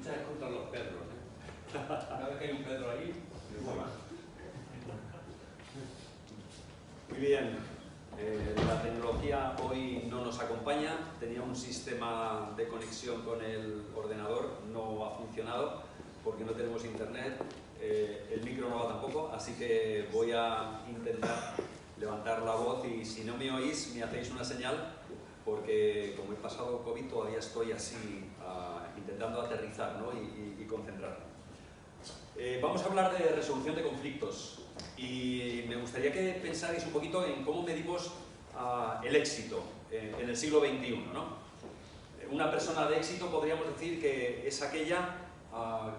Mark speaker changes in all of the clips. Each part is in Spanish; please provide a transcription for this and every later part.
Speaker 1: lucha es contra los Pedros, ¿eh? Cada vez que hay un Pedro ahí, me mola.
Speaker 2: Muy bien, la tecnología hoy no nos acompaña, tenía un sistema de conexión con el ordenador, no ha funcionado porque no tenemos internet, el micro no va tampoco, así que voy a intentar levantar la voz y si no me oís me hacéis una señal porque como he pasado COVID todavía estoy así intentando aterrizar, ¿no? y concentrarme. Vamos a hablar de resolución de conflictos y me gustaría que pensarais un poquito en cómo medimos el éxito en el siglo XXI, ¿no? Una persona de éxito podríamos decir que es aquella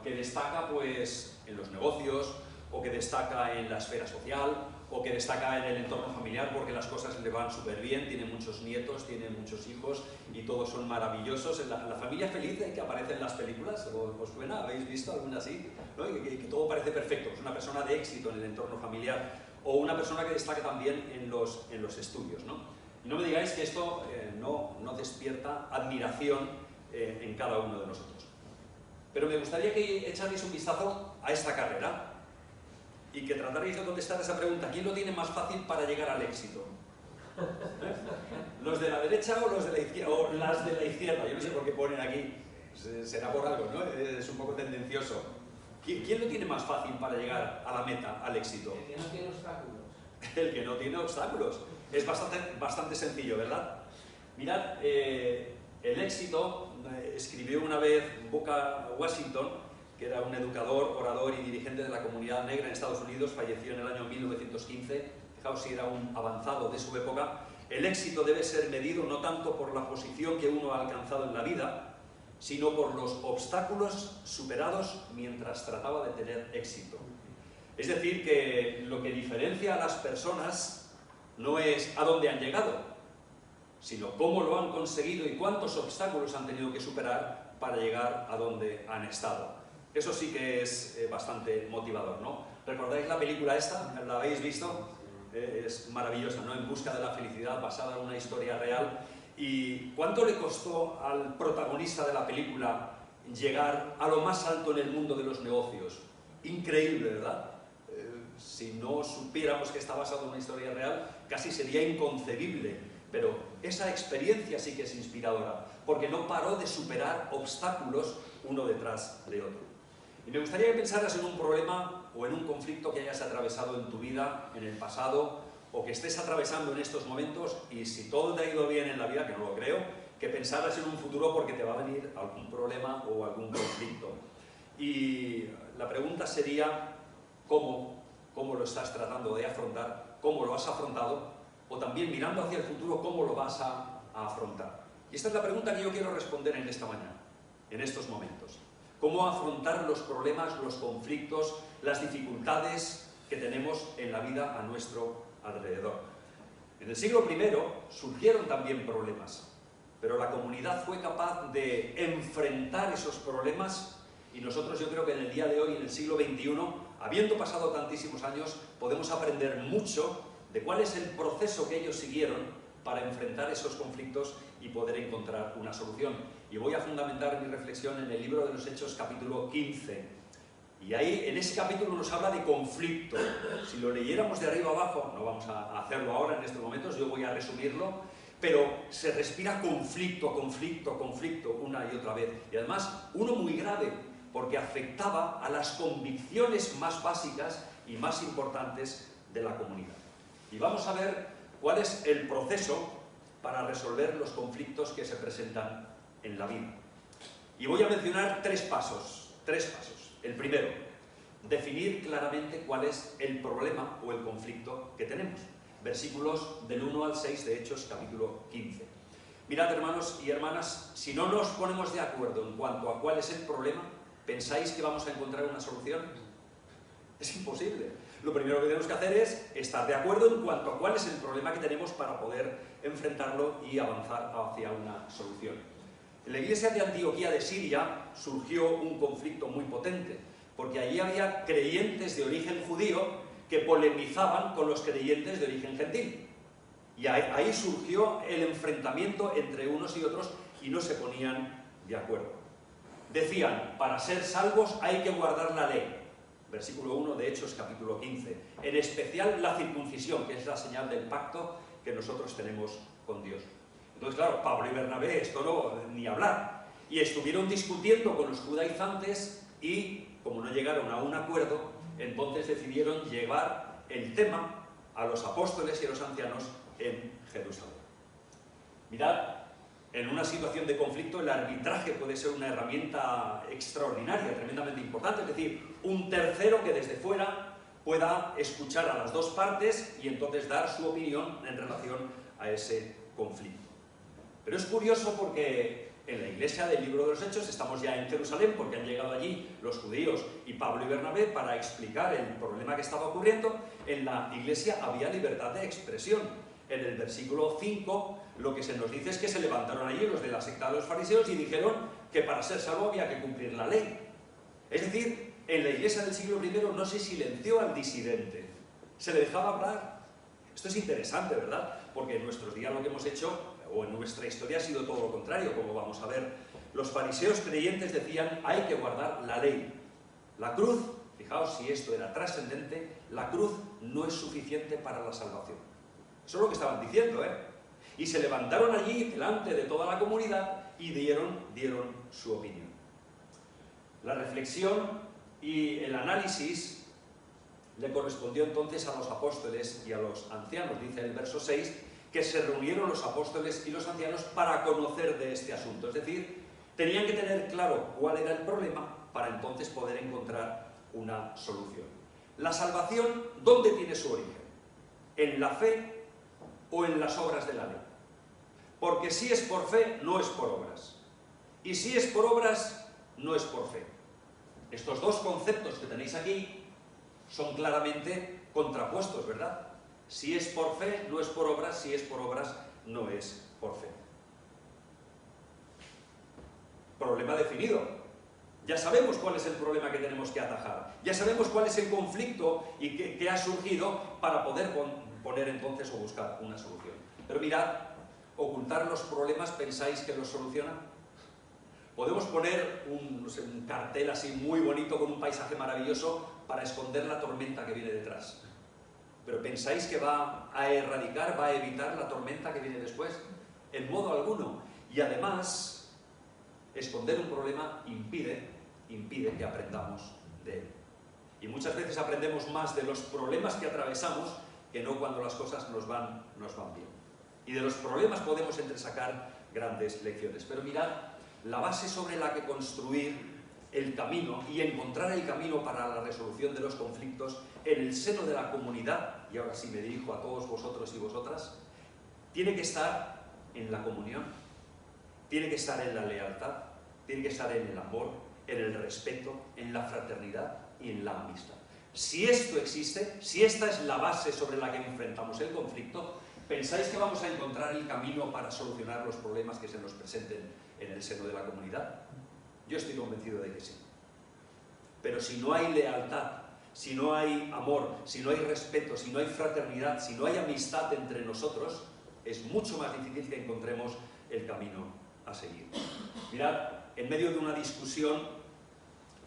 Speaker 2: que destaca pues, en los negocios o que destaca en la esfera social o que destaca en el entorno familiar porque las cosas le van súper bien, tiene muchos nietos, tiene muchos hijos y todos son maravillosos. La familia feliz que aparece en las películas, ¿os suena? ¿Habéis visto alguna así? ¿No? Que todo parece perfecto, es una persona de éxito en el entorno familiar o una persona que destaca también en los estudios, ¿no? Y no me digáis que esto no despierta admiración en cada uno de nosotros. Pero me gustaría que echarais un vistazo a esta carrera y que trataréis de contestar esa pregunta. ¿Quién lo tiene más fácil para llegar al éxito? ¿Los de la derecha o los de la izquierda? O las de la izquierda. Yo no sé por qué ponen aquí. Será por algo, ¿no? Es un poco tendencioso. ¿Quién lo tiene más fácil para llegar a la meta, al éxito?
Speaker 3: El que no tiene obstáculos.
Speaker 2: El que no tiene obstáculos. Es bastante sencillo, ¿verdad? Mirad, el éxito, escribió una vez Booker Washington, que era un educador, orador y dirigente de la comunidad negra en Estados Unidos, falleció en el año 1915, fijaos si era un avanzado de su época. El éxito debe ser medido no tanto por la posición que uno ha alcanzado en la vida, sino por los obstáculos superados mientras trataba de tener éxito. Es decir, que lo que diferencia a las personas no es a dónde han llegado, sino cómo lo han conseguido y cuántos obstáculos han tenido que superar para llegar a donde han estado. Eso sí que es bastante motivador, ¿no? ¿Recordáis la película esta? ¿La habéis visto? Es maravillosa, ¿no? En busca de la felicidad, basada en una historia real. ¿Y cuánto le costó al protagonista de la película llegar a lo más alto en el mundo de los negocios? Increíble, ¿verdad? Si no supiéramos que está basado en una historia real, casi sería inconcebible. Pero esa experiencia sí que es inspiradora, porque no paró de superar obstáculos uno detrás de otro. Y me gustaría que pensaras en un problema o en un conflicto que hayas atravesado en tu vida, en el pasado, o que estés atravesando en estos momentos, y si todo te ha ido bien en la vida, que no lo creo, que pensaras en un futuro porque te va a venir algún problema o algún conflicto. Y la pregunta sería, ¿cómo lo estás tratando de afrontar? ¿Cómo lo has afrontado? O también, mirando hacia el futuro, ¿cómo lo vas a afrontar? Y esta es la pregunta que yo quiero responder en esta mañana, en estos momentos. ¿Cómo afrontar los problemas, los conflictos, las dificultades que tenemos en la vida a nuestro alrededor? En el siglo I surgieron también problemas, pero la comunidad fue capaz de enfrentar esos problemas y nosotros yo creo que en el día de hoy, en el siglo XXI, habiendo pasado tantísimos años, podemos aprender mucho de cuál es el proceso que ellos siguieron para enfrentar esos conflictos y poder encontrar una solución. Y voy a fundamentar mi reflexión en el libro de los Hechos, capítulo 15. Y ahí, en ese capítulo nos habla de conflicto. Si lo leyéramos de arriba abajo, no vamos a hacerlo ahora en estos momentos, yo voy a resumirlo, pero se respira conflicto, conflicto, conflicto, una y otra vez. Y además, uno muy grave, porque afectaba a las convicciones más básicas y más importantes de la comunidad. Y vamos a ver cuál es el proceso para resolver los conflictos que se presentan en la vida. Y voy a mencionar tres pasos. El primero, definir claramente cuál es el problema o el conflicto que tenemos. Versículos del 1 al 6 de Hechos, capítulo 15. Mirad, hermanos y hermanas, si no nos ponemos de acuerdo en cuanto a cuál es el problema, ¿pensáis que vamos a encontrar una solución? Es imposible. Lo primero que tenemos que hacer es estar de acuerdo en cuanto a cuál es el problema que tenemos para poder enfrentarlo y avanzar hacia una solución. En la iglesia de Antioquía de Siria surgió un conflicto muy potente, porque allí había creyentes de origen judío que polemizaban con los creyentes de origen gentil. Y ahí surgió el enfrentamiento entre unos y otros y no se ponían de acuerdo. decían, para ser salvos hay que guardar la ley. Versículo 1 de Hechos, capítulo 15. En especial la circuncisión, que es la señal del pacto que nosotros tenemos con Dios. Entonces, claro, Pablo y Bernabé, esto no, ni hablar. Y estuvieron discutiendo con los judaizantes y, como no llegaron a un acuerdo, entonces decidieron llevar el tema a los apóstoles y a los ancianos en Jerusalén. Mirad, en una situación de conflicto el arbitraje puede ser una herramienta extraordinaria, tremendamente importante, es decir, un tercero que desde fuera pueda escuchar a las dos partes y entonces dar su opinión en relación a ese conflicto. Pero es curioso porque en la iglesia del Libro de los Hechos estamos ya en Jerusalén porque han llegado allí los judíos y Pablo y Bernabé para explicar el problema que estaba ocurriendo. En la iglesia había libertad de expresión. En el versículo 5 lo que se nos dice es que se levantaron allí los de la secta de los fariseos y dijeron que para ser salvo había que cumplir la ley. Es decir, en la iglesia del siglo I no se silenció al disidente, se le dejaba hablar. Esto es interesante, ¿verdad? Porque en nuestros días lo que hemos hecho, o en nuestra historia, ha sido todo lo contrario, como vamos a ver. Los fariseos creyentes decían, hay que guardar la ley. La cruz, fijaos si esto era trascendente, la cruz no es suficiente para la salvación. Eso es lo que estaban diciendo, ¿eh? Y se levantaron allí delante de toda la comunidad y dieron su opinión. La reflexión y el análisis le correspondió entonces a los apóstoles y a los ancianos. Dice el verso 6 que se reunieron los apóstoles y los ancianos para conocer de este asunto. Es decir, tenían que tener claro cuál era el problema para entonces poder encontrar una solución. La salvación, ¿dónde tiene su origen? ¿En la fe o en las obras de la ley? Porque si es por fe, no es por obras. Y si es por obras, no es por fe. Estos dos conceptos que tenéis aquí son claramente contrapuestos, ¿verdad? Si es por fe, no es por obras. Si es por obras, no es por fe. Problema definido. Ya sabemos cuál es el problema que tenemos que atajar. Ya sabemos cuál es el conflicto y que ha surgido para poder poner entonces o buscar una solución. Pero mirad, ocultar los problemas, ¿pensáis que los soluciona? Podemos poner no sé, un cartel así muy bonito con un paisaje maravilloso para esconder la tormenta que viene detrás. Pero ¿pensáis que va a erradicar, va a evitar la tormenta que viene después? En modo alguno. Y además, esconder un problema impide que aprendamos de él. Y muchas veces aprendemos más de los problemas que atravesamos que no cuando las cosas nos van bien. Y de los problemas podemos entresacar grandes lecciones. Pero mirad, la base sobre la que construir el camino y encontrar el camino para la resolución de los conflictos en el seno de la comunidad, y ahora sí me dirijo a todos vosotros y vosotras, tiene que estar en la comunión, tiene que estar en la lealtad, tiene que estar en el amor, en el respeto, en la fraternidad y en la amistad. Si esto existe, si esta es la base sobre la que enfrentamos el conflicto, ¿pensáis que vamos a encontrar el camino para solucionar los problemas que se nos presenten en el seno de la comunidad? Yo estoy convencido de que sí. Pero si no hay lealtad, si no hay amor, si no hay respeto, si no hay fraternidad, si no hay amistad entre nosotros, es mucho más difícil que encontremos el camino a seguir. Mirad, en medio de una discusión,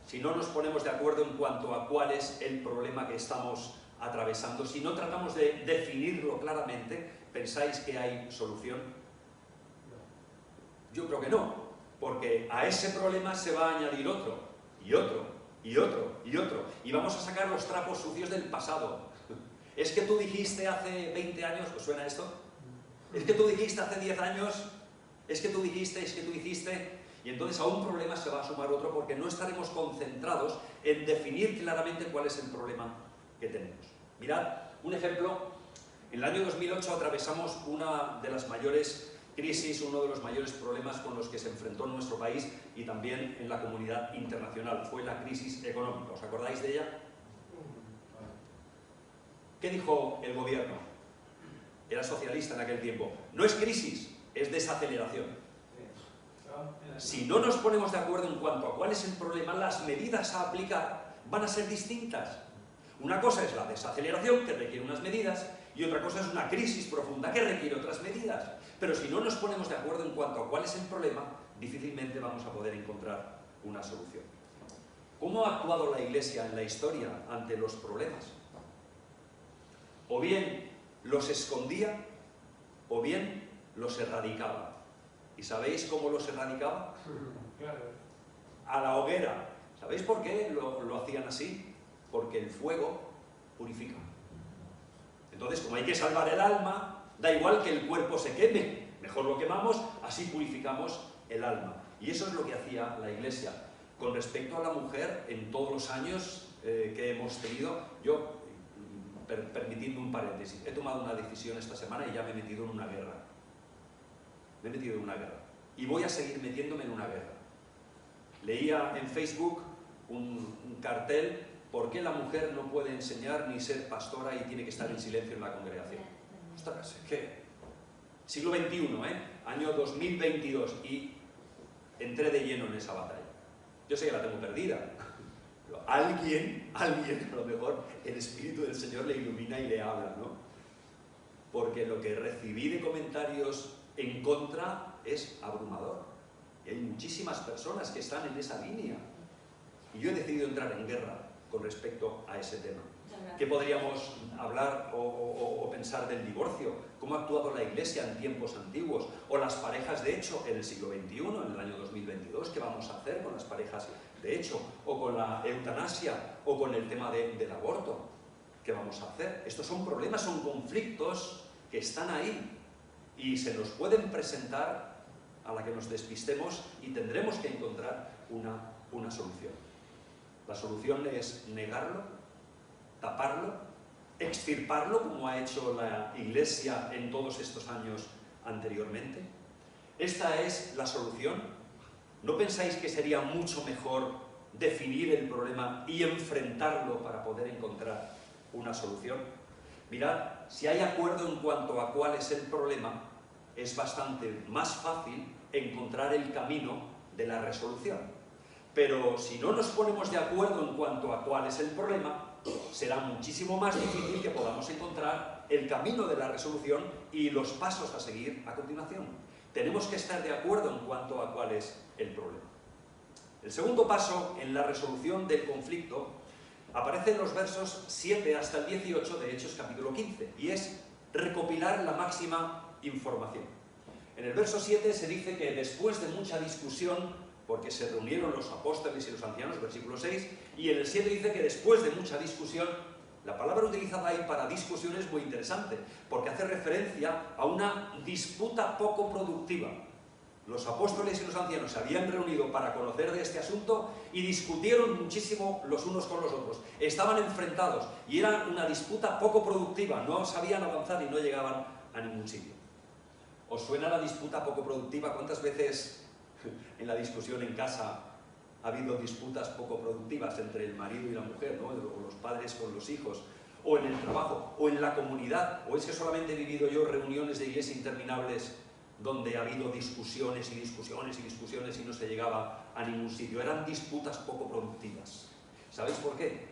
Speaker 2: si no nos ponemos de acuerdo en cuanto a cuál es el problema que estamos atravesando, si no tratamos de definirlo claramente, ¿pensáis que hay solución? Yo creo que no, porque a ese problema se va a añadir otro, y otro, y otro, y otro, y vamos a sacar los trapos sucios del pasado. Es que tú dijiste hace 20 años, ¿os suena esto? Es que tú dijiste hace 10 años, es que tú dijiste, y entonces a un problema se va a sumar otro porque no estaremos concentrados en definir claramente cuál es el problema que tenemos. Mirad, un ejemplo, en el año 2008 atravesamos una de las mayores crisis, uno de los mayores problemas con los que se enfrentó nuestro país y también en la comunidad internacional, fue la crisis económica. ¿Os acordáis de ella? ¿Qué dijo el gobierno? Era socialista en aquel tiempo. No es crisis, es desaceleración. Si no nos ponemos de acuerdo en cuanto a cuál es el problema, las medidas a aplicar van a ser distintas. Una cosa es la desaceleración, que requiere unas medidas, y otra cosa es una crisis profunda, que requiere otras medidas. Pero si no nos ponemos de acuerdo en cuanto a cuál es el problema, difícilmente vamos a poder encontrar una solución. ¿Cómo ha actuado la Iglesia en la historia ante los problemas? O bien los escondía, o bien los erradicaba. ¿Y sabéis cómo los erradicaba? A la hoguera. ¿Sabéis por qué lo hacían así? Porque el fuego purifica. Entonces, como hay que salvar el alma, da igual que el cuerpo se queme. Mejor lo quemamos, así purificamos el alma. Y eso es lo que hacía la Iglesia. Con respecto a la mujer, en todos los años que hemos tenido, yo, permitidme un paréntesis, he tomado una decisión esta semana y ya me he metido en una guerra. Me he metido en una guerra. Y voy a seguir metiéndome en una guerra. Leía en Facebook un cartel: ¿por qué la mujer no puede enseñar ni ser pastora y tiene que estar en silencio en la congregación? Ostras, ¿qué? Siglo XXI, año 2022, y entré de lleno en esa batalla. Yo sé que la tengo perdida, pero alguien, a lo mejor el Espíritu del Señor le ilumina y le habla, ¿no? Porque lo que recibí de comentarios en contra es abrumador. Y hay muchísimas personas que están en esa línea. Y yo he decidido entrar en guerra con respecto a ese tema. ¿Qué podríamos hablar o pensar del divorcio? ¿Cómo ha actuado la Iglesia en tiempos antiguos? O las parejas de hecho en el siglo XXI, en el año 2022, ¿qué vamos a hacer con las parejas de hecho? O con la eutanasia, o con el tema del aborto. ¿Qué vamos a hacer? Estos son problemas, son conflictos que están ahí y se nos pueden presentar a la que nos despistemos y tendremos que encontrar una solución. La solución es negarlo, taparlo, extirparlo, como ha hecho la Iglesia en todos estos años anteriormente. ¿Esta es la solución? ¿No pensáis que sería mucho mejor definir el problema y enfrentarlo para poder encontrar una solución? Mirad, si hay acuerdo en cuanto a cuál es el problema, es bastante más fácil encontrar el camino de la resolución. Pero si no nos ponemos de acuerdo en cuanto a cuál es el problema, será muchísimo más difícil que podamos encontrar el camino de la resolución y los pasos a seguir a continuación. Tenemos que estar de acuerdo en cuanto a cuál es el problema. El segundo paso en la resolución del conflicto aparece en los versos 7 hasta el 18 de Hechos capítulo 15, y es recopilar la máxima información. En el verso 7 se dice que después de mucha discusión, porque se reunieron los apóstoles y los ancianos, versículo 6, y en el 7 dice que después de mucha discusión, la palabra utilizada ahí para discusión es muy interesante, porque hace referencia a una disputa poco productiva. Los apóstoles y los ancianos se habían reunido para conocer de este asunto y discutieron muchísimo los unos con los otros. Estaban enfrentados y era una disputa poco productiva, no sabían avanzar y no llegaban a ningún sitio. ¿Os suena la disputa poco productiva? ¿Cuántas veces en la discusión en casa ha habido disputas poco productivas entre el marido y la mujer, ¿no? O los padres con los hijos, o en el trabajo, o en la comunidad? ¿O es que solamente he vivido yo reuniones de iglesia interminables donde ha habido discusiones y discusiones y discusiones y no se llegaba a ningún sitio? Eran disputas poco productivas. ¿Sabéis por qué?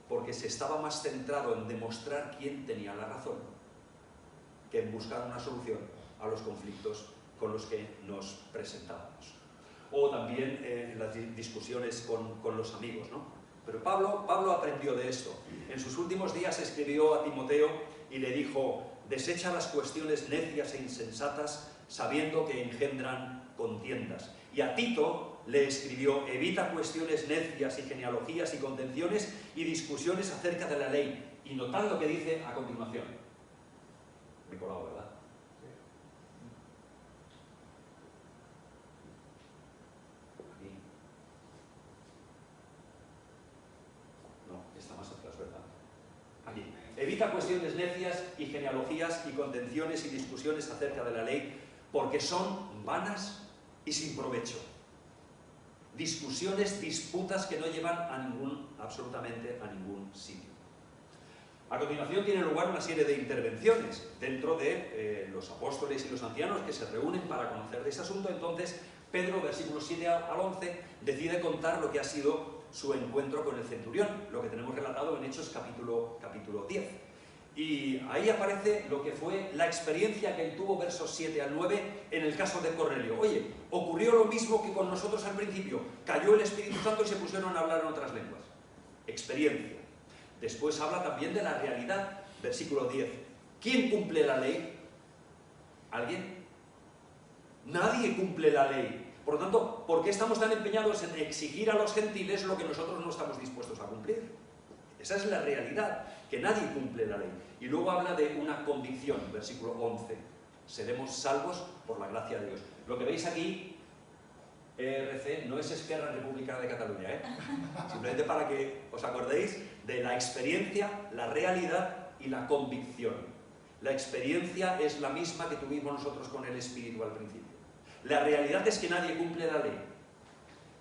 Speaker 2: Porque se estaba más centrado en demostrar quién tenía la razón que en buscar una solución a los conflictos con los que nos presentábamos. O también en las discusiones con los amigos, ¿no? Pero Pablo aprendió de esto. En sus últimos días escribió a Timoteo y le dijo: desecha las cuestiones necias e insensatas, sabiendo que engendran contiendas. Y a Tito le escribió: evita cuestiones necias y genealogías y contenciones y discusiones acerca de la ley. Y notad lo que dice a continuación. Me he colado, ¿verdad? Aquí. No, está más atrás, ¿verdad? Aquí. Evita cuestiones necias y genealogías y contenciones y discusiones acerca de la ley, porque son vanas y sin provecho. Discusiones, disputas que no llevan absolutamente a ningún sitio. A continuación tiene lugar una serie de intervenciones dentro de los apóstoles y los ancianos que se reúnen para conocer de ese asunto. Entonces Pedro, versículos 7 al 11, decide contar lo que ha sido su encuentro con el centurión, lo que tenemos relatado en Hechos capítulo 10. Y ahí aparece lo que fue la experiencia que él tuvo, versos 7 al 9, en el caso de Cornelio. Oye, ocurrió lo mismo que con nosotros al principio. Cayó el Espíritu Santo y se pusieron a hablar en otras lenguas. Experiencia. Después habla también de la realidad. Versículo 10. ¿Quién cumple la ley? ¿Alguien? Nadie cumple la ley. Por lo tanto, ¿por qué estamos tan empeñados en exigir a los gentiles lo que nosotros no estamos dispuestos a cumplir? Esa es la realidad, que nadie cumple la ley. Y luego habla de una convicción, versículo 11. Seremos salvos por la gracia de Dios. Lo que veis aquí, ERC, no es Esquerra Republicana de Cataluña, ¿eh? Simplemente para que os acordéis de la experiencia, la realidad y la convicción. La experiencia es la misma que tuvimos nosotros con el Espíritu al principio. La realidad es que nadie cumple la ley.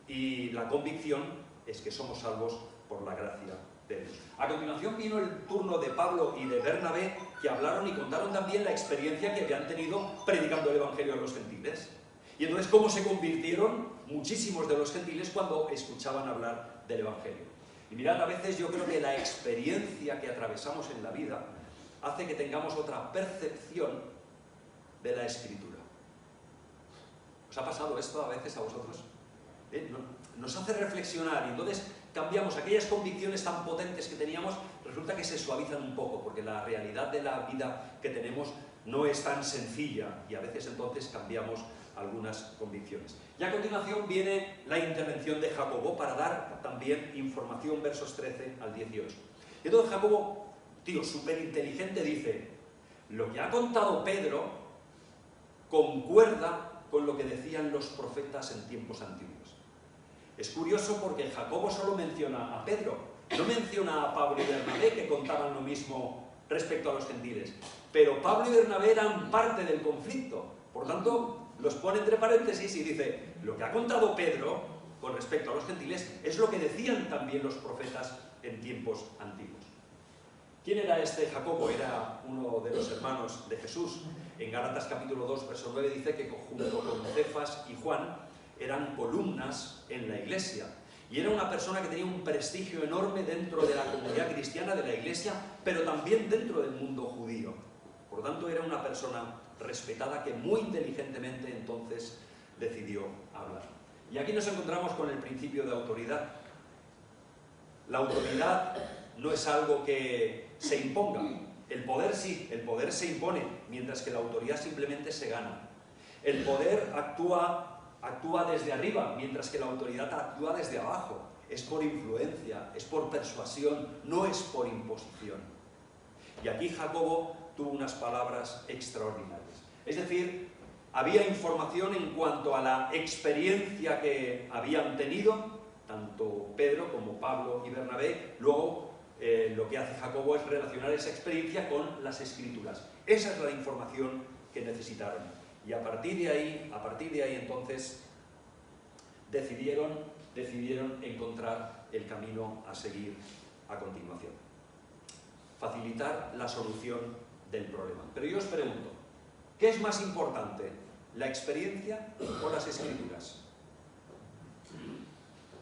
Speaker 2: Y la convicción es que somos salvos por la gracia de Dios. A continuación vino el turno de Pablo y de Bernabé, que hablaron y contaron también la experiencia que habían tenido predicando el Evangelio a los gentiles. Y entonces cómo se convirtieron muchísimos de los gentiles cuando escuchaban hablar del Evangelio. Y mirad, a veces yo creo que la experiencia que atravesamos en la vida hace que tengamos otra percepción de la Escritura. ¿Os ha pasado esto a veces a vosotros? Nos hace reflexionar y entonces cambiamos aquellas convicciones tan potentes que teníamos, resulta que se suavizan un poco, porque la realidad de la vida que tenemos no es tan sencilla y a veces entonces cambiamos algunas convicciones. Y a continuación viene la intervención de Jacobo para dar también información, versos 13 al 18. Y entonces Jacobo, tío, súper inteligente, dice: lo que ha contado Pedro concuerda con lo que decían los profetas en tiempos antiguos. Es curioso porque Jacobo solo menciona a Pedro, no menciona a Pablo y Bernabé, que contaban lo mismo respecto a los gentiles. Pero Pablo y Bernabé eran parte del conflicto, por tanto los pone entre paréntesis y dice: lo que ha contado Pedro con respecto a los gentiles es lo que decían también los profetas en tiempos antiguos. ¿Quién era este Jacobo? Era uno de los hermanos de Jesús. En Gálatas capítulo 2, verso 9 dice que junto con Cefas y Juan eran columnas en la iglesia. Y era una persona que tenía un prestigio enorme dentro de la comunidad cristiana de la iglesia, pero también dentro del mundo judío. Por tanto, era una persona respetada que muy inteligentemente entonces decidió hablar. Y aquí nos encontramos con el principio de autoridad. La autoridad no es algo que se imponga. El poder sí, el poder se impone, mientras que la autoridad simplemente se gana. El poder actúa desde arriba, mientras que la autoridad actúa desde abajo. Es por influencia, es por persuasión, no es por imposición. Y aquí Jacobo tuvo unas palabras extraordinarias. Es decir, había información en cuanto a la experiencia que habían tenido, tanto Pedro como Pablo y Bernabé. Luego, lo que hace Jacobo es relacionar esa experiencia con las Escrituras. Esa es la información que necesitaron. Y a partir de ahí entonces decidieron encontrar el camino a seguir a continuación. Facilitar la solución del problema. Pero yo os pregunto, ¿qué es más importante? ¿La experiencia o las Escrituras?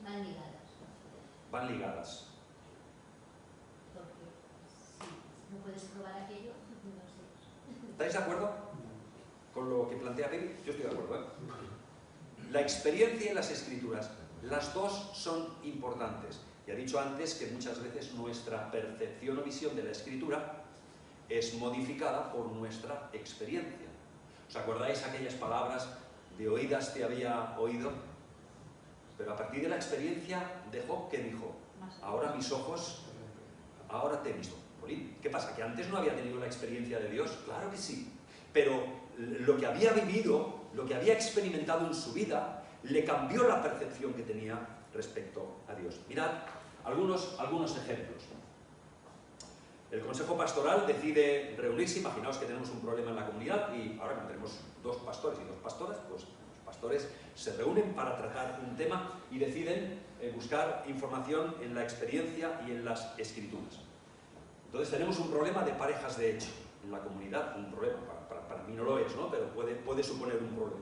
Speaker 3: Van ligadas.
Speaker 2: Van ligadas.
Speaker 3: Porque si no puedes probar aquello, no sé.
Speaker 2: ¿Estáis de acuerdo con lo que plantea David? Yo estoy de acuerdo, ¿eh? La experiencia y las Escrituras, las dos son importantes. Y he dicho antes que muchas veces nuestra percepción o visión de la Escritura es modificada por nuestra experiencia. ¿Os acordáis aquellas palabras de oídas te había oído? Pero a partir de la experiencia de Job, ¿qué dijo? Ahora mis ojos, ahora te he visto. ¿Qué pasa? ¿Que antes no había tenido la experiencia de Dios? Claro que sí. Pero lo que había vivido, lo que había experimentado en su vida, le cambió la percepción que tenía respecto a Dios. Mirad algunos ejemplos. El Consejo Pastoral decide reunirse. Imaginaos que tenemos un problema en la comunidad y ahora que tenemos 2 pastores y 2 pastoras, pues los pastores se reúnen para tratar un tema y deciden buscar información en la experiencia y en las Escrituras. Entonces tenemos un problema de parejas de hecho en la comunidad, un problema, para mí no lo es, ¿no? Pero puede suponer un problema.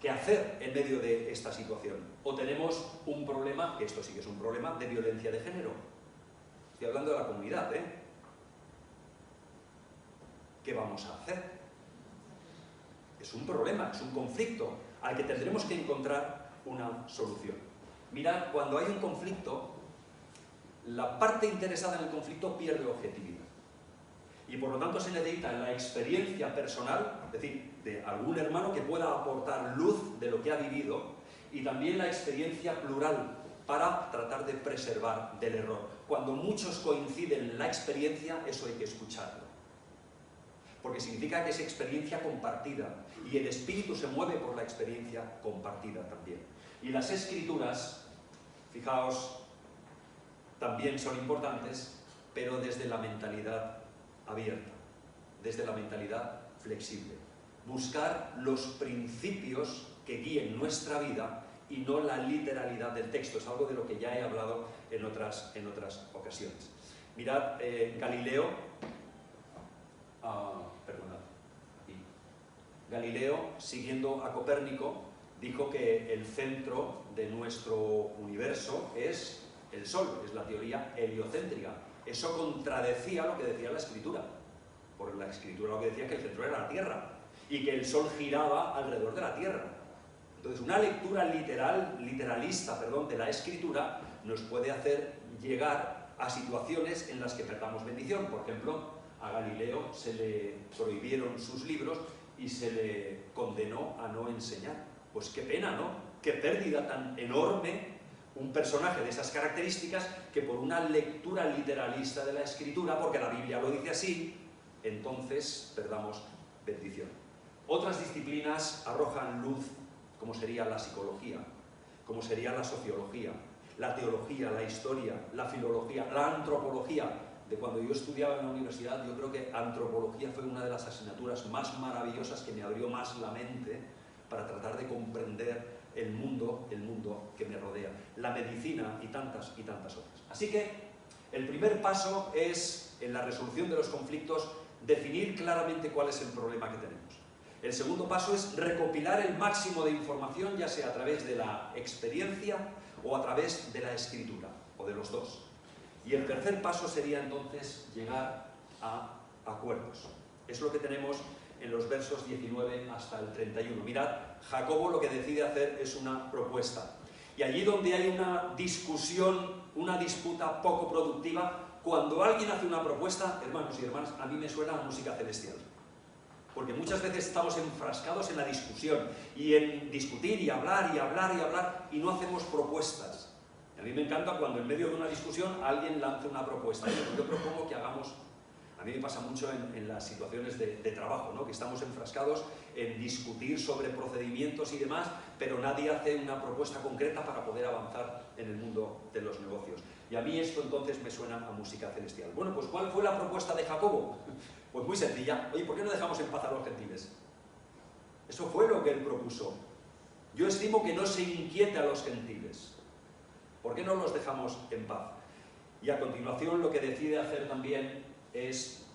Speaker 2: ¿Qué hacer en medio de esta situación? O tenemos un problema, que esto sí que es un problema, de violencia de género. Estoy hablando de la comunidad, ¿eh? ¿qué vamos a hacer? Es un problema, es un conflicto al que tendremos que encontrar una solución. Mirad, cuando hay un conflicto, la parte interesada en el conflicto pierde objetividad. Y por lo tanto se necesita la experiencia personal, es decir, de algún hermano que pueda aportar luz de lo que ha vivido, y también la experiencia plural para tratar de preservar del error. Cuando muchos coinciden en la experiencia, eso hay que escucharlo. Porque significa que es experiencia compartida, y el espíritu se mueve por la experiencia compartida también. Y las escrituras, fijaos, también son importantes, pero desde la mentalidad abierta, desde la mentalidad flexible. Buscar los principios que guíen nuestra vida y no la literalidad del texto. Es algo de lo que ya he hablado en otras ocasiones. Mirad, Galileo, Galileo, siguiendo a Copérnico, dijo que el centro de nuestro universo es el Sol, es la teoría heliocéntrica. Eso contradecía lo que decía la Escritura, porque la Escritura lo que decía es que el centro era la Tierra y que el Sol giraba alrededor de la Tierra. Entonces, una lectura literalista de la Escritura nos puede hacer llegar a situaciones en las que perdamos bendición. Por ejemplo, a Galileo se le prohibieron sus libros y se le condenó a no enseñar. Pues qué pena, ¿no? Qué pérdida tan enorme un personaje de esas características que por una lectura literalista de la Escritura, porque la Biblia lo dice así, entonces perdamos bendición. Otras disciplinas arrojan luz, como sería la psicología, como sería la sociología, la teología, la historia, la filología, la antropología. De cuando yo estudiaba en la universidad, yo creo que antropología fue una de las asignaturas más maravillosas que me abrió más la mente para tratar de comprender el mundo que me rodea, la medicina y tantas otras. Así que el primer paso es, en la resolución de los conflictos, definir claramente cuál es el problema que tenemos. El segundo paso es recopilar el máximo de información, ya sea a través de la experiencia o a través de la escritura, o de los dos. Y el tercer paso sería entonces llegar a acuerdos. Es lo que tenemos en los versos 19 hasta el 31. Mirad, Jacobo lo que decide hacer es una propuesta. Y allí donde hay una discusión, una disputa poco productiva, cuando alguien hace una propuesta, hermanos y hermanas, a mí me suena a música celestial. Porque muchas veces estamos enfrascados en la discusión y en discutir y hablar y no hacemos propuestas. A mí me encanta cuando en medio de una discusión alguien lanza una propuesta. Yo propongo que hagamos... A mí me pasa mucho en las situaciones de trabajo, ¿no? Que estamos enfrascados en discutir sobre procedimientos y demás, pero nadie hace una propuesta concreta para poder avanzar en el mundo de los negocios. Y a mí esto entonces me suena a música celestial. Bueno, pues ¿cuál fue la propuesta de Jacobo? Pues muy sencilla. Oye, ¿por qué no dejamos en paz a los gentiles? Eso fue lo que él propuso. Yo estimo que no se inquiete a los gentiles. ¿Por qué no los dejamos en paz? Y a continuación lo que decide hacer también es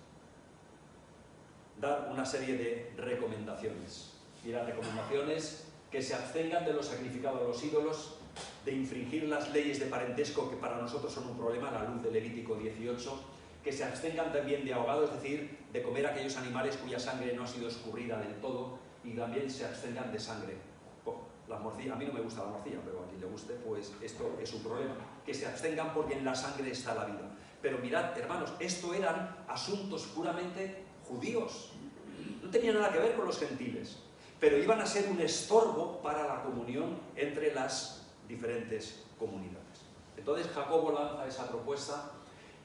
Speaker 2: dar una serie de recomendaciones. Y las recomendaciones: que se abstengan de lo sacrificado a los ídolos, de infringir las leyes de parentesco que para nosotros son un problema a la luz del Levítico 18, que se abstengan también de ahogado, es decir, de comer aquellos animales cuya sangre no ha sido escurrida del todo, y también se abstengan de sangre. La morcilla, a mí no me gusta la morcilla, pero a quien le guste, pues esto es un problema. Que se abstengan porque en la sangre está la vida. Pero mirad, hermanos, esto eran asuntos puramente judíos. No tenía nada que ver con los gentiles, pero iban a ser un estorbo para la comunión entre las diferentes comunidades. Entonces Jacobo lanza esa propuesta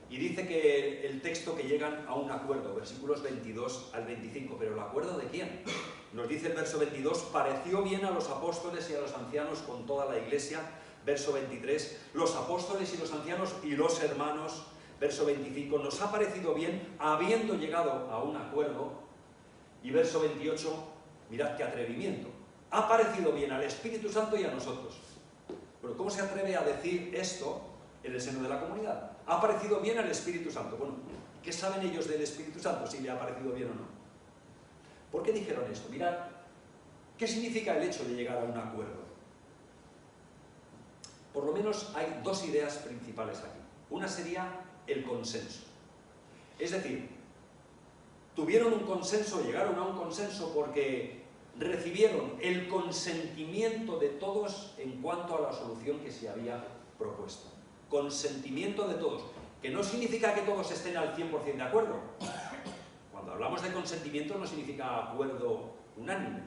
Speaker 2: y dice que el texto que llegan a un acuerdo, versículos 22 al 25, pero ¿el acuerdo de quién? Nos dice el verso 22, pareció bien a los apóstoles y a los ancianos con toda la iglesia. Verso 23, los apóstoles y los ancianos y los hermanos. Verso 25, nos ha parecido bien habiendo llegado a un acuerdo. Y verso 28, mirad qué atrevimiento. Ha parecido bien al Espíritu Santo y a nosotros. Pero ¿cómo se atreve a decir esto en el seno de la comunidad? Ha parecido bien al Espíritu Santo. Bueno, ¿qué saben ellos del Espíritu Santo, si le ha parecido bien o no? ¿Por qué dijeron esto? Mirad, ¿qué significa el hecho de llegar a un acuerdo? Por lo menos hay dos ideas principales aquí. Una sería el consenso. Es decir, tuvieron un consenso, llegaron a un consenso porque recibieron el consentimiento de todos en cuanto a la solución que se había propuesto. Consentimiento de todos, que no significa que todos estén al 100% de acuerdo. Cuando hablamos de consentimiento no significa acuerdo unánime.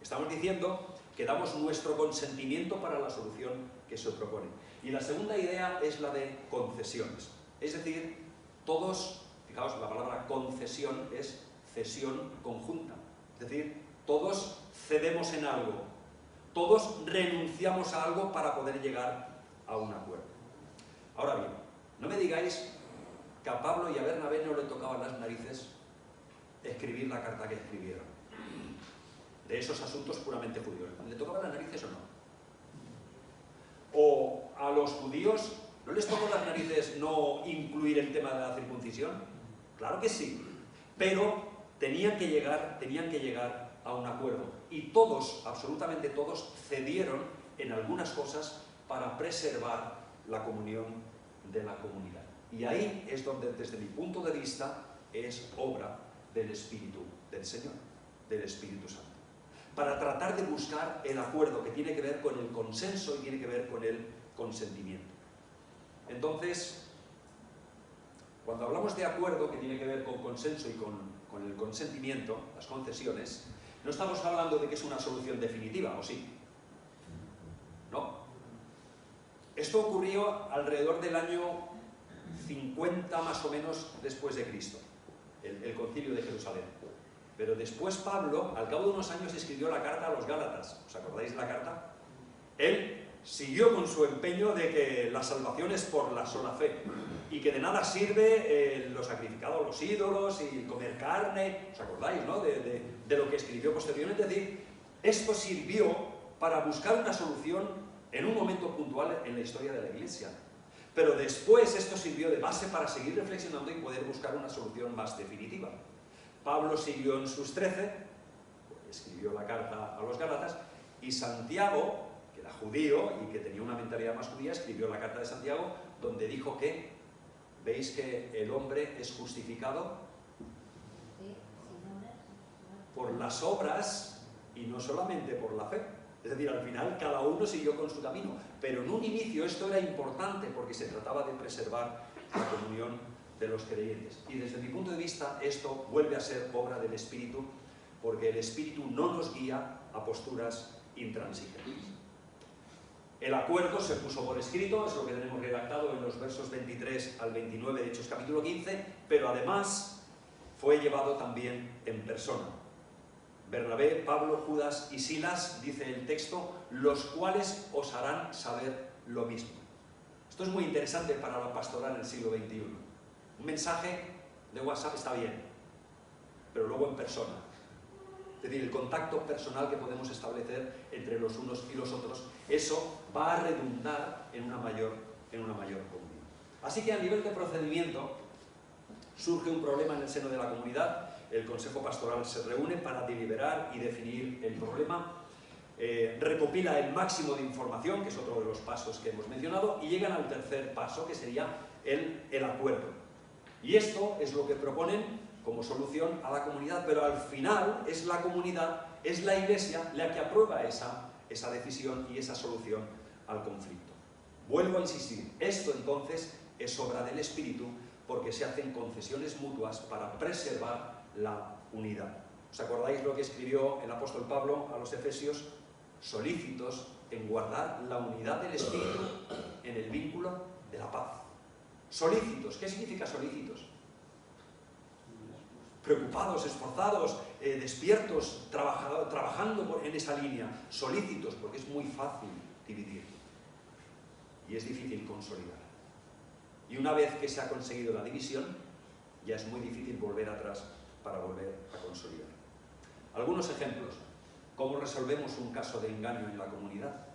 Speaker 2: Estamos diciendo que damos nuestro consentimiento para la solución que se propone. Y la segunda idea es la de concesiones. Es decir, todos, fijaos, la palabra concesión es cesión conjunta. Es decir, todos cedemos en algo, todos renunciamos a algo para poder llegar a un acuerdo. Ahora bien, no me digáis que a Pablo y a Bernabé no le tocaban las narices escribir la carta que escribieron, de esos asuntos puramente judíos. ¿Le tocaban las narices o no? ¿O a los judíos no les tocó las narices no incluir el tema de la circuncisión? Claro que sí, pero tenían que llegar a un acuerdo. Y todos, absolutamente todos, cedieron en algunas cosas para preservar la comunión de la comunidad. Y ahí es donde, desde mi punto de vista, es obra del Espíritu del Señor, del Espíritu Santo, para tratar de buscar el acuerdo que tiene que ver con el consenso y tiene que ver con el consentimiento. Entonces, cuando hablamos de acuerdo que tiene que ver con consenso y con el consentimiento, las concesiones, no estamos hablando de que es una solución definitiva, ¿o sí? ¿No? Esto ocurrió alrededor del año 50 más o menos después de Cristo, el concilio de Jerusalén. Pero después Pablo, al cabo de unos años, escribió la carta a los Gálatas. ¿Os acordáis de la carta? Él siguió con su empeño de que la salvación es por la sola fe y que de nada sirve lo sacrificado a los ídolos y comer carne. ¿Os acordáis, no? de lo que escribió posteriormente? Es decir, esto sirvió para buscar una solución en un momento puntual en la historia de la Iglesia. Pero después esto sirvió de base para seguir reflexionando y poder buscar una solución más definitiva. Pablo siguió en sus 13, escribió la carta a los Gálatas, y Santiago, que era judío y que tenía una mentalidad más judía, escribió la carta de Santiago, donde dijo que, ¿veis que el hombre es justificado por las obras y no solamente por la fe? Es decir, al final cada uno siguió con su camino, pero en un inicio esto era importante porque se trataba de preservar la comunión de los creyentes. Y desde mi punto de vista esto vuelve a ser obra del Espíritu, porque el Espíritu no nos guía a posturas intransigentes. El acuerdo se puso por escrito, es lo que tenemos redactado en los versos 23 al 29 de Hechos capítulo 15, pero además fue llevado también en persona. Bernabé, Pablo, Judas y Silas, dice el texto, los cuales os harán saber lo mismo. Esto es muy interesante para la pastoral en el siglo XXI. Un mensaje de WhatsApp está bien, pero luego en persona. Es decir, el contacto personal que podemos establecer entre los unos y los otros, eso va a redundar en una mayor comunión. Así que a nivel de procedimiento surge un problema en el seno de la comunidad. El Consejo Pastoral se reúne para deliberar y definir el problema, recopila el máximo de información, que es otro de los pasos que hemos mencionado, y llegan al tercer paso, que sería el acuerdo. Y esto es lo que proponen como solución a la comunidad, pero al final es la comunidad, es la Iglesia la que aprueba esa decisión y esa solución al conflicto. Vuelvo a insistir, esto entonces es obra del Espíritu porque se hacen concesiones mutuas para preservar la unidad. ¿Os acordáis lo que escribió el apóstol Pablo a los Efesios? Solícitos en guardar la unidad del Espíritu en el vínculo de la paz. Solícitos, ¿qué significa solícitos? Preocupados, esforzados, despiertos, trabajando en esa línea. Solícitos, porque es muy fácil dividir y es difícil consolidar. Y una vez que se ha conseguido la división, ya es muy difícil volver atrás para volver a consolidar. Algunos ejemplos. ¿Cómo resolvemos un caso de engaño en la comunidad?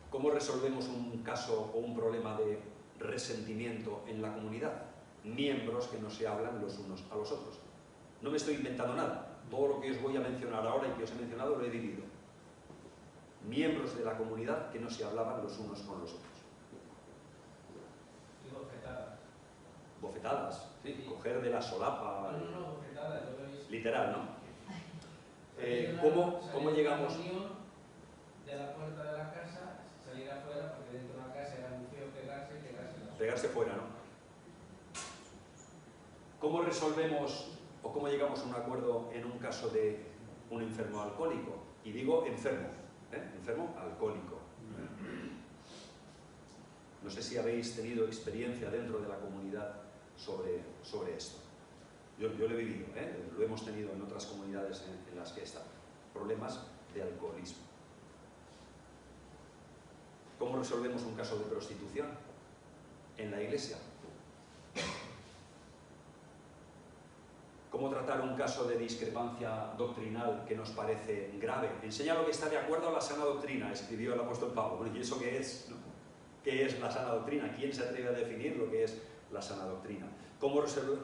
Speaker 2: ¿Cómo resolvemos un caso o un problema de resentimiento en la comunidad? Miembros que no se hablan los unos a los otros. No me estoy inventando nada. Todo lo que os voy a mencionar ahora y que os he mencionado lo he dividido. Miembros de la comunidad que no se hablaban los unos con los otros. bofetadas,
Speaker 1: Sí, sí.
Speaker 2: coger de la solapa,
Speaker 1: No, bofetada, yo lo he
Speaker 2: literal, ¿no?
Speaker 1: Salir
Speaker 2: ¿Cómo
Speaker 1: de
Speaker 2: llegamos?
Speaker 1: la reunión, de la puerta de la casa, salir afuera, porque dentro de la casa era muy feo pegarse y pegarse en la
Speaker 2: Pegarse fuera, ¿no? ¿Cómo resolvemos o cómo llegamos a un acuerdo en un caso de un enfermo alcohólico? Y digo enfermo, enfermo alcohólico. No sé si habéis tenido experiencia dentro de la comunidad sobre esto. Yo lo he vivido, lo hemos tenido en otras comunidades en las que he estado. Problemas de alcoholismo. ¿Cómo resolvemos un caso de prostitución? En la iglesia. ¿Cómo tratar un caso de discrepancia doctrinal que nos parece grave? Enseña lo que está de acuerdo a la sana doctrina, escribió el apóstol Pablo. Bueno, ¿y eso qué es? ¿No? ¿Qué es la sana doctrina? ¿Quién se atreve a definir lo que es la sana doctrina? ¿Cómo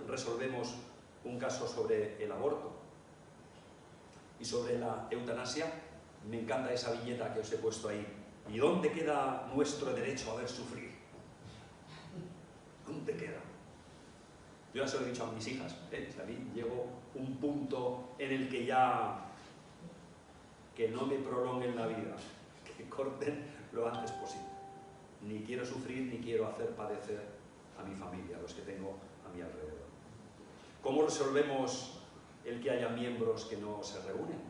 Speaker 2: resolvemos un caso sobre el aborto? Y sobre la eutanasia, me encanta esa viñeta que os he puesto ahí. ¿Y dónde queda nuestro derecho a ver sufrir? ¿Dónde queda? Yo ya se lo he dicho a mis hijas, si a mí llego un punto en el que ya que no me prolonguen la vida, que corten lo antes posible. Ni quiero sufrir, ni quiero hacer padecer a mi familia, a los que tengo a mi alrededor. ¿Cómo resolvemos el que haya miembros que no se reúnen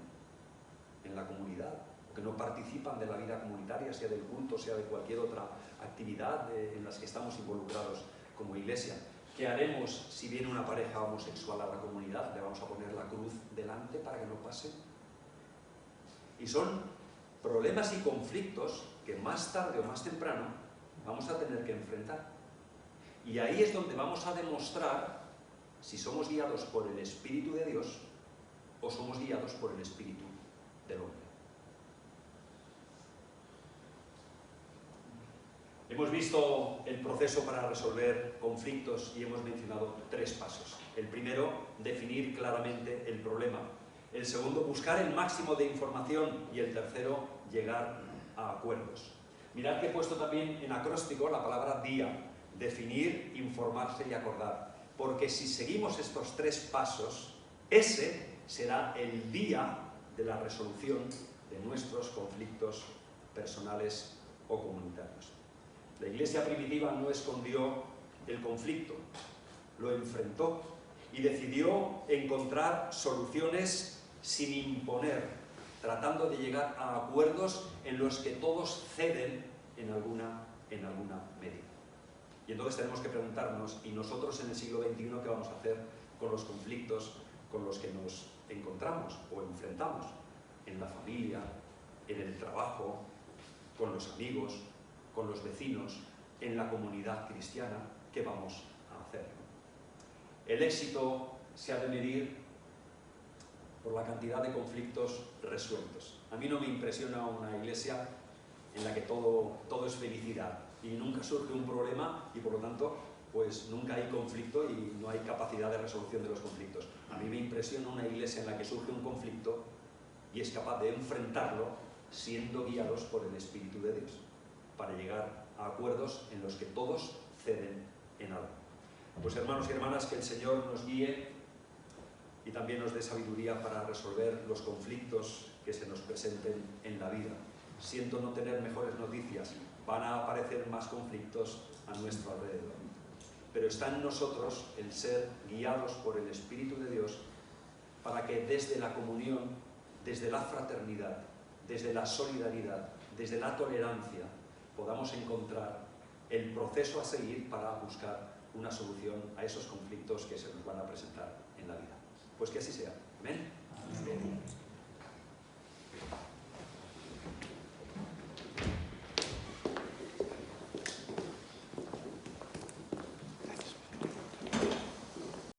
Speaker 2: en la comunidad, o que no participan de la vida comunitaria, sea del culto, sea de cualquier otra actividad en las que estamos involucrados como iglesia? ¿Qué haremos si viene una pareja homosexual a la comunidad? ¿Le vamos a poner la cruz delante para que no pase? Y son problemas y conflictos que más tarde o más temprano vamos a tener que enfrentar. Y ahí es donde vamos a demostrar si somos guiados por el Espíritu de Dios o somos guiados por el Espíritu del hombre. Hemos visto el proceso para resolver conflictos y hemos mencionado 3 pasos. El primero, definir claramente el problema. El segundo, buscar el máximo de información. Y el tercero, llegar a acuerdos. Mirad que he puesto también en acróstico la palabra día. Definir, informarse y acordar. Porque si seguimos estos 3 pasos, ese será el día de la resolución de nuestros conflictos personales o comunitarios. La iglesia primitiva no escondió el conflicto, lo enfrentó y decidió encontrar soluciones sin imponer, tratando de llegar a acuerdos en los que todos ceden en alguna medida. Y entonces tenemos que preguntarnos, ¿y nosotros en el siglo XXI qué vamos a hacer con los conflictos con los que nos encontramos o enfrentamos? En la familia, en el trabajo, con los amigos, con los vecinos, en la comunidad cristiana, ¿qué vamos a hacer? El éxito se ha de medir por la cantidad de conflictos resueltos. A mí no me impresiona una iglesia en la que todo es felicidad y nunca surge un problema y por lo tanto pues nunca hay conflicto y no hay capacidad de resolución de los conflictos. A mí me impresiona una iglesia en la que surge un conflicto y es capaz de enfrentarlo siendo guiados por el Espíritu de Dios, para llegar a acuerdos en los que todos ceden en algo. Pues hermanos y hermanas, que el Señor nos guíe y también nos dé sabiduría para resolver los conflictos que se nos presenten en la vida. Siento no tener mejores noticias, van a aparecer más conflictos a nuestro alrededor. Pero está en nosotros el ser guiados por el Espíritu de Dios para que desde la comunión, desde la fraternidad, desde la solidaridad, desde la tolerancia, podamos encontrar el proceso a seguir para buscar una solución a esos conflictos que se nos van a presentar en la vida. Pues que así sea. Amén.
Speaker 4: Amén.